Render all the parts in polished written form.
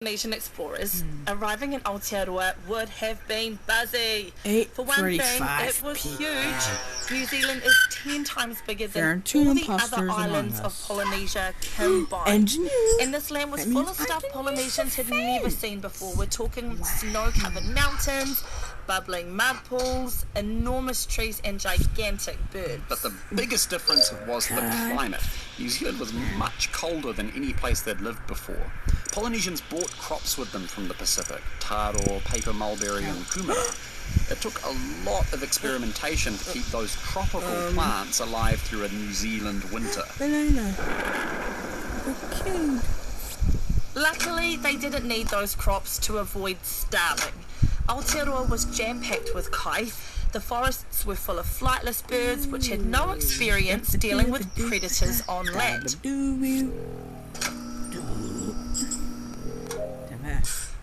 Nation explorers, arriving in Aotearoa would have been busy. For one thing, 8:45 it was p.m. huge. New Zealand is 10 times bigger There than are two all the imposters other among islands of us. Polynesia combined. Engineer. And this land was That full means of stuff I can Polynesians had use the never fan. seen before. We're talking snow-covered mountains, bubbling mud pools, enormous trees, and gigantic birds. But the biggest difference was the climate. New Zealand was much colder than any place they'd lived before. Polynesians brought crops with them from the Pacific, taro, paper mulberry and kumara. It took a lot of experimentation to keep those tropical plants alive through a New Zealand winter. Banana. Okay. Luckily, they didn't need those crops to avoid starving. Aotearoa was jam-packed with kai. The forests were full of flightless birds which had no experience dealing with predators on land.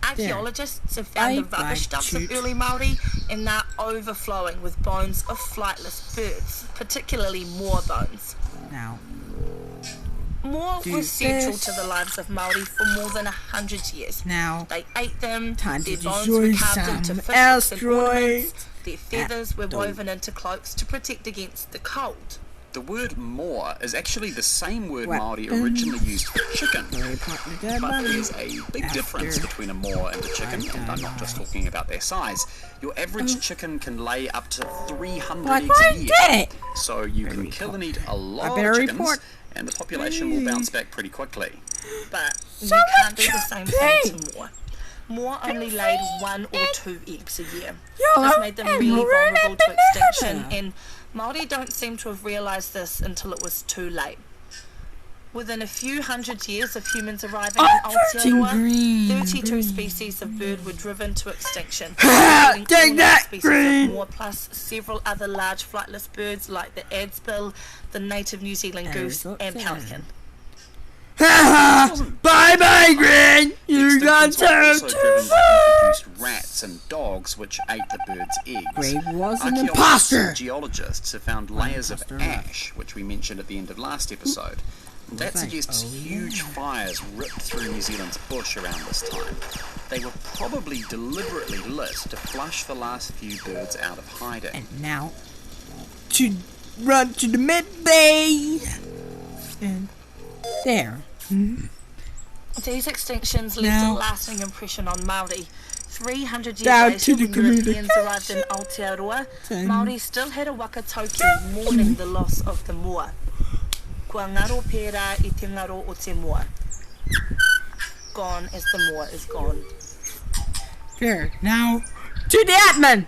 Archaeologists have found the rubbish dumps of early Māori, and they're overflowing with bones of flightless birds, particularly moa bones. Now, Moa was central to the lives of Māori for more than 100 years. Now, They ate them, time their to bones destroy were carved into some fish hooks and asteroids. ornaments, their feathers were woven into cloaks to protect against the cold. The word moa is actually the same word Māori Weapons. originally used for chicken. very popular dead But body. there's a big difference between a moa and a chicken, and I'm not just talking about their size. Your average chicken can lay up to 300 Like eggs a I year. did it! So you can kill and eat a lot of better chickens, report. and the population will bounce back pretty quickly. But So you can't do much the same pain. thing to Moa. Moa only laid 1 or 2 eggs a year. Yellow This made them and really red vulnerable and to extinction, banana. and Māori don't seem to have realised this until it was too late. Within a few hundred years of humans arriving in Aotearoa, green, 32 species of bird were driven to extinction. Ha! including Take all that, species green! of Moa, plus several other large flightless birds like the adsebill, the native New Zealand goose, and pelican. Bye bye, Green! You got Extinctions were also too driven by introduced rats and dogs which ate the birds' eggs. Green was an Archaeologists imposter! and geologists have found layers of ash, which we mentioned at the end of last episode. That suggests huge fires ripped through New Zealand's bush around this time. They were probably deliberately lit to flush the last few birds out of hiding. And now, to run to the mid-bay! And there. These extinctions left Now- a lasting impression on Māori. 300 years Down later, to the when Europeans arrived in Aotearoa, Māori still had a wakatauki mourning the loss of the moa. Kua ngaro pērā I te ngaro o te moa. Gone as the moa is gone. There. Now, to the admin!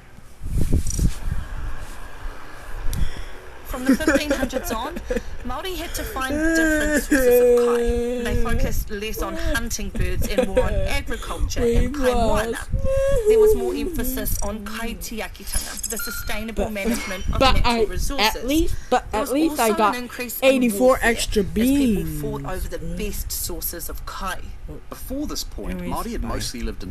From the 1500s on, Māori had to find different sources of kai. They focused less on hunting birds and more on agriculture and kai moana. There was more emphasis on kai tiakitanga, the sustainable management of natural resources. At least There I was also got an increase in 84 warfare extra as people beans. fought over the best sources of kai. Before this point, Māori had mostly lived in